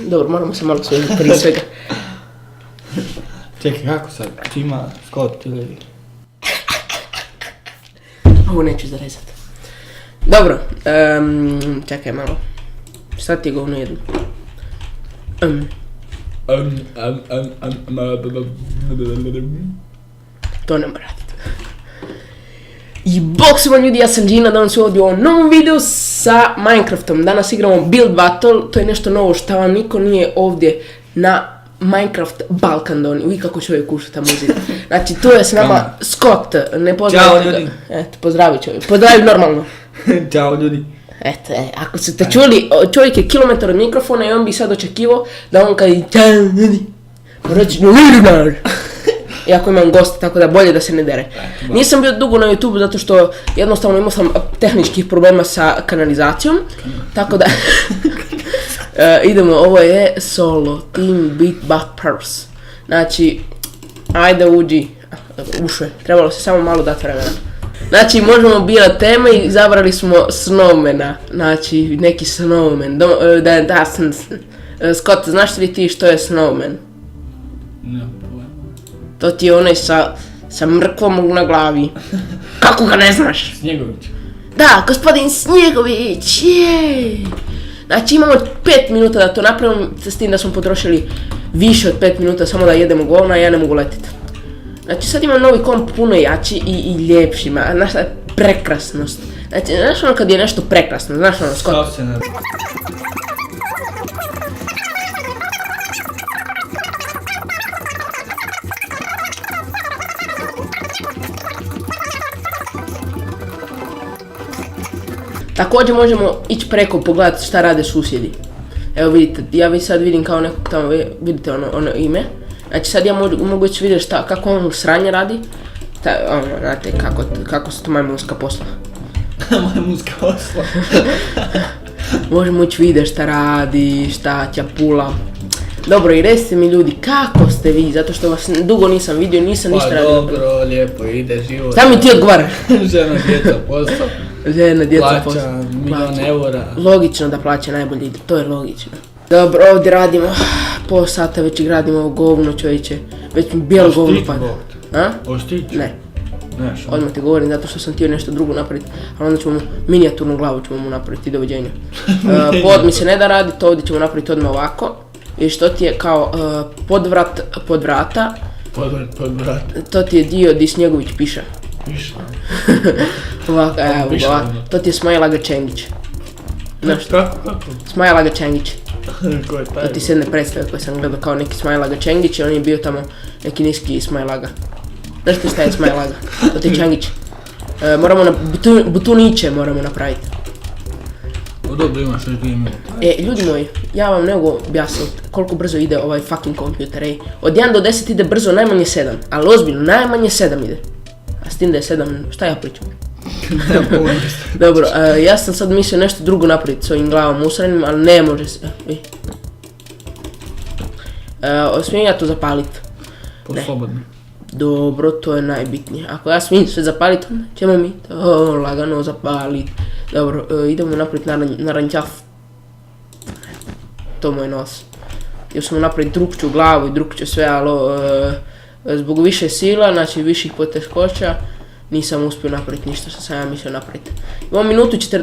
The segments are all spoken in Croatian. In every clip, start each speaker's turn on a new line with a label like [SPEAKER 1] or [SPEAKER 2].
[SPEAKER 1] Dobro, moramo se malo svežiti prije svega.
[SPEAKER 2] Čekaj, kako sad? Ima Scott ili...
[SPEAKER 1] Ovo neću zarezati. Dobro, čekaj malo. Šta ti je govno jedno? To ne mora raditi. I bok svima ljudi, ja sam Gina, danas ću ovdje u ovom novom videu sa Minecraftom. Danas igramo Build Battle, to je nešto novo što vam niko nije ovdje na Minecraft Balkan donio. Vi kako čovjek kuša ta muzika. Znači tu je s nama Scott, ne pozdravite ga.
[SPEAKER 2] Ćao ljudi.
[SPEAKER 1] Eto, pozdravi čovjek, pozdravi normalno.
[SPEAKER 2] Ćao ljudi.
[SPEAKER 1] Eto, ako ste čuli, čovjek je kilometar od mikrofona i on bi sad očekivao da on kad je ćao ljudi, reći novinar. Iako imam goste, tako da bolje da se ne dere. Nisam bio dugo na YouTube zato što jednostavno imao sam tehničkih problema sa kanalizacijom. Tako da idemo, ovo je solo team beat batters. Znači, ajde uđi. Ušao je, trebalo se samo malo dati vremena. Znači, možemo birati teme i izabrali smo snowmana. Znači, neki snowman. Scott, znaš li ti što je snowman?
[SPEAKER 2] Ne.
[SPEAKER 1] To ti je onaj sa mrkvom na glavi. Kako ga ne znaš?
[SPEAKER 2] Snjegović.
[SPEAKER 1] Da, gospodin Snjegović, je. Znači imamo 5 minuta da to napravimo, s tim da smo potrošili više od 5 minuta samo da jedemo govna, a ja ne mogu letiti. Znači sad imam novi komp puno jači i ljepši, znaš šta je prekrasnost. Znači, znaš ono kad je nešto prekrasno, znaš ono Scott?
[SPEAKER 2] Stav se na...
[SPEAKER 1] Također možemo ići preko pogledati šta rade susjedi. Evo vidite, ja sad vidim kao nekog tamo, vidite ono ime. Znači sad ja mogu ići vidjeti kako on sranje radi. Znate kako se to majmunska posla.
[SPEAKER 2] Majmunska posla.
[SPEAKER 1] Možemo ići vidjeti šta radi, šta ćapula. Dobro, i recite mi ljudi, kako ste vi, zato što vas dugo nisam vidio, nisam ništa radio.
[SPEAKER 2] Dobro, lijepo ide život.
[SPEAKER 1] Šta mi ti odgovaraš?
[SPEAKER 2] Žena, djeca, posao.
[SPEAKER 1] Žena, djeca, posao.
[SPEAKER 2] Plaća milion eura.
[SPEAKER 1] Logično da plaća najbolje ide, to je logično. Dobro, ovdje radimo, pol sata već gradimo ovo govno čovječe. Već mi bijelo govno pada. A?
[SPEAKER 2] Oštić?
[SPEAKER 1] Ne.
[SPEAKER 2] Ne, što?
[SPEAKER 1] Odmah ti govorim zato što sam htio nešto drugo napraviti, ali onda ćemo mu, minijaturnu glavu ćemo mu napraviti, doviđenja. Pod mi se ne da raditi, ovdje ćemo napraviti odmah ovako. I što ti je kao podvrat pod vrata.
[SPEAKER 2] Podvrat.
[SPEAKER 1] To ti je dio di Snjegović piše.
[SPEAKER 2] Piša.
[SPEAKER 1] Ovako, evo, ovako. To ti je Smajla Gačengić. Znaš
[SPEAKER 2] Kako?
[SPEAKER 1] Smajla Gačengić.
[SPEAKER 2] Ko je taj?
[SPEAKER 1] To ti se ne predstavlja koji sam gledao kao neki Smajla Gačengić i on je bio tamo neki niski Smajlaga. Znaš ti šta je Smajlaga? To ti je Čengić. Moramo na butuniće moramo napraviti.
[SPEAKER 2] Dobro, imaš još 2 minute.
[SPEAKER 1] Ljudi moji, ja vam ne mogu objasniti koliko brzo ide ovaj fucking kompjuter, ej. Od 1 do 10 ide brzo najmanje 7, ali ozbiljno, najmanje 7 ide. A s tim da je 7, šta ja pričam? Dobro, ja sam sad mislio nešto drugo napraviti s ovim glavom usrenim, ali ne može se. Smijem ja to zapaliti?
[SPEAKER 2] Slobodno.
[SPEAKER 1] Dobro, to je najbitnije. Ako ja smijem sve zapaliti, onda ćemo mi to lagano zapaliti. Dobro, idemo napraviti naranđaf. To moj nos. Još smo napraviti drugčiju glavu i drugčiju sve, ali zbog više sila, znači viših poteškoća, nisam uspio napraviti ništa što sam ja mislio napraviti. Imamo minutu 40...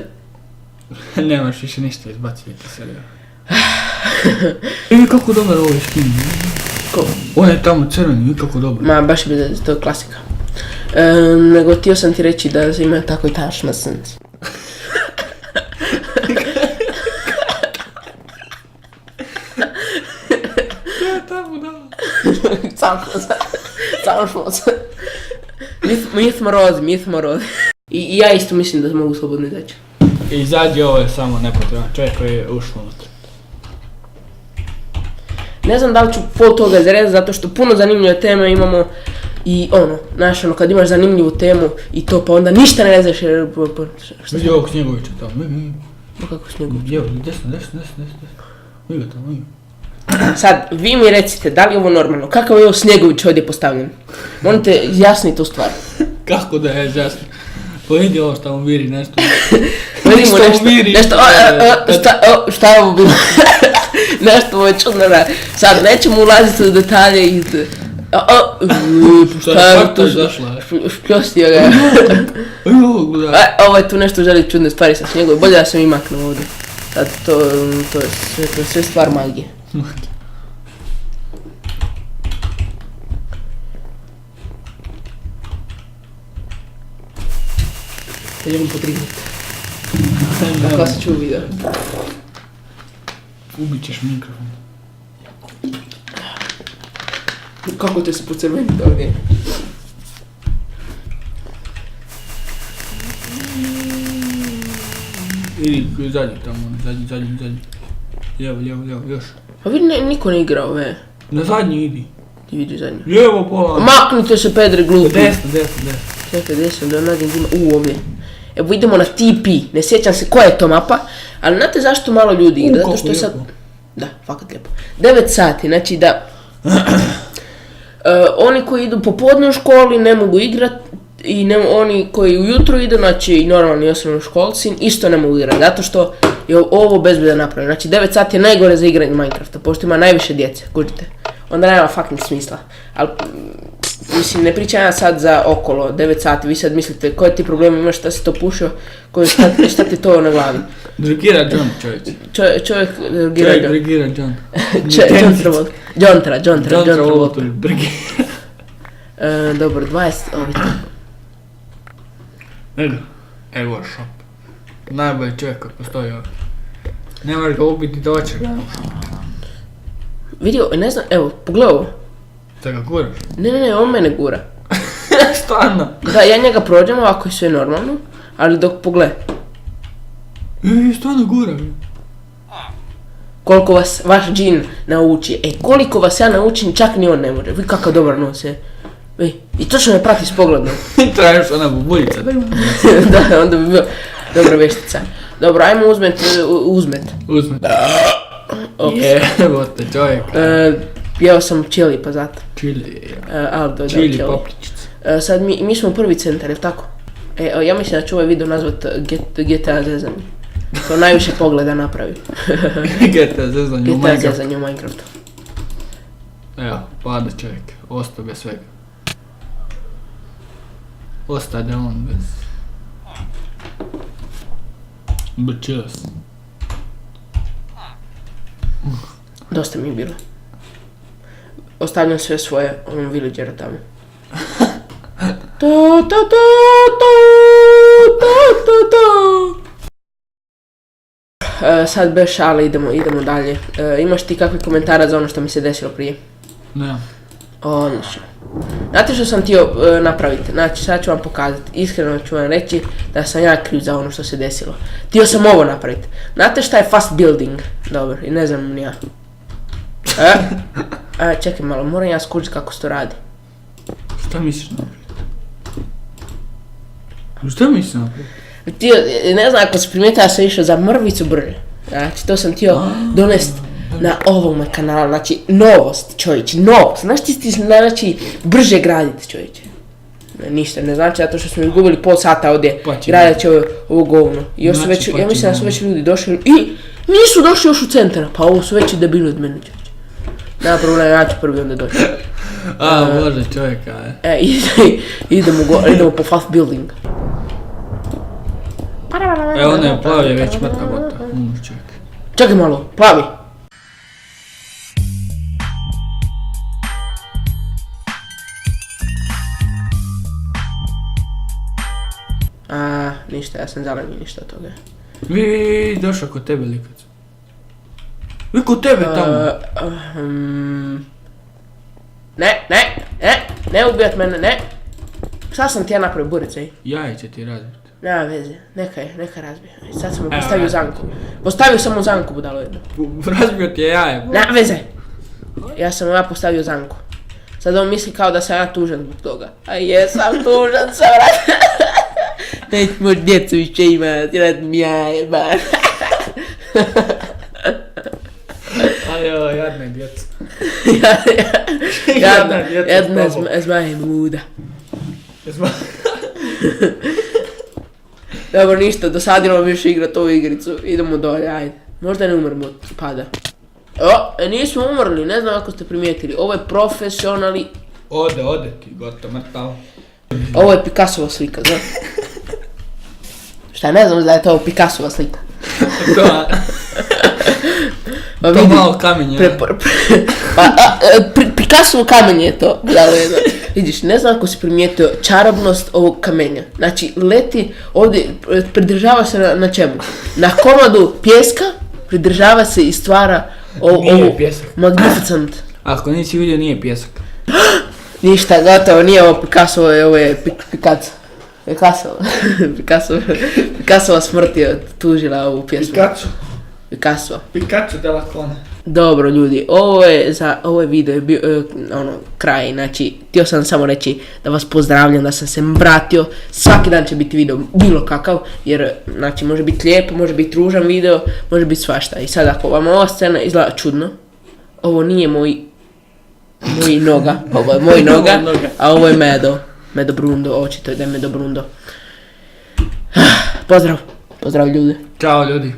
[SPEAKER 2] Nemaš više ništa izbaciti se. Vidi kako dobar ovo je skin.
[SPEAKER 1] Ko?
[SPEAKER 2] On je tamo crveni, vidi kako dobar.
[SPEAKER 1] Ma, baš bi da to je klasika. Nego htio sam ti reći da ima tako i tašna sens. Samo smo se. Mit moroz. I ja isto mislim da mogu slobodno izaći.
[SPEAKER 2] Izađi, ovo je samo nepotreban čovjek koji je ušlo unutra.
[SPEAKER 1] Ne znam da li ću pol toga zarezati zato što puno zanimljive teme imamo i znaš kad imaš zanimljivu temu i to pa onda ništa ne znaš jer...
[SPEAKER 2] Vidi ovog Snjegovića tamo,
[SPEAKER 1] Ma kako Snjegović?
[SPEAKER 2] Evo, desno. Vidi ga tamo, vidi.
[SPEAKER 1] Sad, vi mi recite, da li je ovo normalno? Kakav je ovo Snjegović ovdje postavljen? Molim te, jasni tu stvar.
[SPEAKER 2] Kako da je jasno? Pa vidi ovo što mu viri nešto.
[SPEAKER 1] vidimo
[SPEAKER 2] Nešto
[SPEAKER 1] nešto,
[SPEAKER 2] umiri.
[SPEAKER 1] šta je ovo bilo? Nešto ovo je čudno, da. Sad nećemo ulaziti u detalje i...
[SPEAKER 2] Šta je to zašla?
[SPEAKER 1] Špljostio ga. Ovo je tu nešto želi čudne stvari sa snijegom, bolje da sam i maknuo ovdje. Sad to je sve stvar magije. Želim potrignuti. Kako se čuo video?
[SPEAKER 2] Ubit ćeš mikrofon.
[SPEAKER 1] Kako te se pocrveni ovdje?
[SPEAKER 2] Idi zadnji tamo, zadnji. Lijevo, još.
[SPEAKER 1] Pa vidi, niko ne igra ove.
[SPEAKER 2] Na zadnji idi.
[SPEAKER 1] Ti vidi zadnji.
[SPEAKER 2] Lijevo pola.
[SPEAKER 1] Maknite se, pedre glupi.
[SPEAKER 2] Desno.
[SPEAKER 1] Čekaj, desno, da nađem dima. Ovdje. Evo idemo na TP, ne sjećam se koja je to mapa, ali znate zašto malo ljudi igra, zato što je sad... Da, fakat lijepo. 9 sati, znači da... oni koji idu popodne u školi ne mogu igrat i oni koji ujutro idu, znači normalni osnovnoškolci, isto ne mogu igrat, zato što je ovo bezbjedan napravljeno. Znači 9 sati je najgore za igranje Minecrafta, pošto ima najviše djece, kužite. Onda nema fucking smisla. Ali, mislim, ne pričam ja sad za okolo 9 sati, vi sad mislite koje ti problemi imaš, šta si to pušio, šta ti to na glavi.
[SPEAKER 2] Drogira John, čovječ.
[SPEAKER 1] Čovjek
[SPEAKER 2] drogira John.
[SPEAKER 1] John Travolta. Dobro, 20,
[SPEAKER 2] Evo shop. Najbolji čovjek koji postoji ovdje. Ne možeš ga ubiti doći.
[SPEAKER 1] Vidio, ne znam, evo, pogledaj ovo.
[SPEAKER 2] Da ga guraš?
[SPEAKER 1] Ne, on mene gura.
[SPEAKER 2] Stvarno?
[SPEAKER 1] Da, ja njega prođem, ovako je sve normalno, ali dok pogledaj.
[SPEAKER 2] Stvarno gura.
[SPEAKER 1] Koliko vas vaš džin nauči, koliko vas ja naučim, čak ni on ne može, vi kakav dobar nos je. I točno me prati s pogledom.
[SPEAKER 2] Tražiš ona bubuljica.
[SPEAKER 1] Da, onda bi bio dobra veštica. Dobro, ajmo uzmet.
[SPEAKER 2] Evo te čovjek.
[SPEAKER 1] Pjevao sam Chili, pa zato.
[SPEAKER 2] Chili popričice.
[SPEAKER 1] Sad mi smo prvi centar, je li tako? Ja mislim da ću ovaj video nazvat GTA zezanje. To najviše pogleda napravi.
[SPEAKER 2] GTA zezanje
[SPEAKER 1] u Minecraftu.
[SPEAKER 2] Evo, pada čovjek, ostao bez svega. Ostade on bez... Brčio sam.
[SPEAKER 1] Dosta mi je bilo. Ostavljam sve svoje onom villagera tamo. Sad bez šale idemo dalje. Imaš ti kakvi komentara za ono što mi se desilo prije?
[SPEAKER 2] Ne.
[SPEAKER 1] Odlično. Znate što sam htio napraviti? Znači sad ću vam pokazati, iskreno ću vam reći da sam ja kriv za ono što se desilo. Htio sam ovo napraviti. Znate šta je fast building? Dobro, i ne znam ni ja. Čekaj malo, moram ja skužiti kako se to radi.
[SPEAKER 2] Šta misliš napraviti? Šta misliš napraviti?
[SPEAKER 1] Ne znam ako se primijeti, ja sam išao za mrvicu brže. Znači to sam htio donest na ovom kanalu, znači novost čovječe, novost. Znaš ti znači brže graditi čovječe. Ništa ne znači, zato što smo izgubili pol sata ovdje graditi ovo govno. I još su već, ja mislim da su već ljudi došli i nisu došli još u centar, pa ovo su veći debili od mene čovječe. Nema problema, ja ću prvi onda doći.
[SPEAKER 2] Bože čovjeka,
[SPEAKER 1] idemo po fast building.
[SPEAKER 2] Evo ne, plavi je već mrtva gotova. Čovjek.
[SPEAKER 1] Čekaj malo, plavi. Ništa, ja sam zeleni, ništa od toga.
[SPEAKER 2] Vi došao kod tebe likac. Vi kod tebe tamo.
[SPEAKER 1] Ne ubijat mene, ne. Šta sam ti ja napravio burice?
[SPEAKER 2] Jaje će ti razbiti.
[SPEAKER 1] Nema veze, neka razbije. Sad sam mu postavio zanku. Postavio sam mu zanku, budalo jedno.
[SPEAKER 2] Razbio ti je jaje.
[SPEAKER 1] Nema veze. Ja sam mu postavio zanku. Sad on misli kao da sam ja tužan zbog toga. A jesam tužan sam, vrat. Nećemo djecu više imati, radim jaje, bar.
[SPEAKER 2] Ajo, jadne djeca.
[SPEAKER 1] Jedna zmaje muda. Dobro, ništa, dosadilo mi još igrat ovu igricu. Idemo dolje, ajde. Možda ne umremo od pada. Nismo umrli, ne znam ako ste primijetili. Ovo je profesionalni...
[SPEAKER 2] Ode ti, gotovo, mrtav.
[SPEAKER 1] Ovo je Picassova slika, znaš? Šta, ne znam da je to Picassova slika.
[SPEAKER 2] To malo kamenje.
[SPEAKER 1] Picassovo kamenje je to. Vidiš, ne znam ako si primijetio čarobnost ovog kamenja. Znači, leti ovdje, pridržava se na čemu? Na komadu pjeska, pridržava se i stvara ovu magnificent.
[SPEAKER 2] Ako nisi vidio, nije pjesak.
[SPEAKER 1] Ništa, gotovo, nije ovo Picasso, ovo je Picassova smrt je tužila ovu pjesmu. Picasso
[SPEAKER 2] della Cona.
[SPEAKER 1] Dobro ljudi, ovo je video bio kraj, znači htio sam samo reći da vas pozdravljam, da sam se vratio, svaki dan će biti video bilo kakav, jer znači može biti lijepo, može biti ružan video, može biti svašta. I sad ako vam ova scena izgleda čudno, ovo nije moj noga, ovo je moj noga, a ovo je Medo Brundo, očito je da je Medo Brundo. Pozdrav ljudi.
[SPEAKER 2] Ćao ljudi.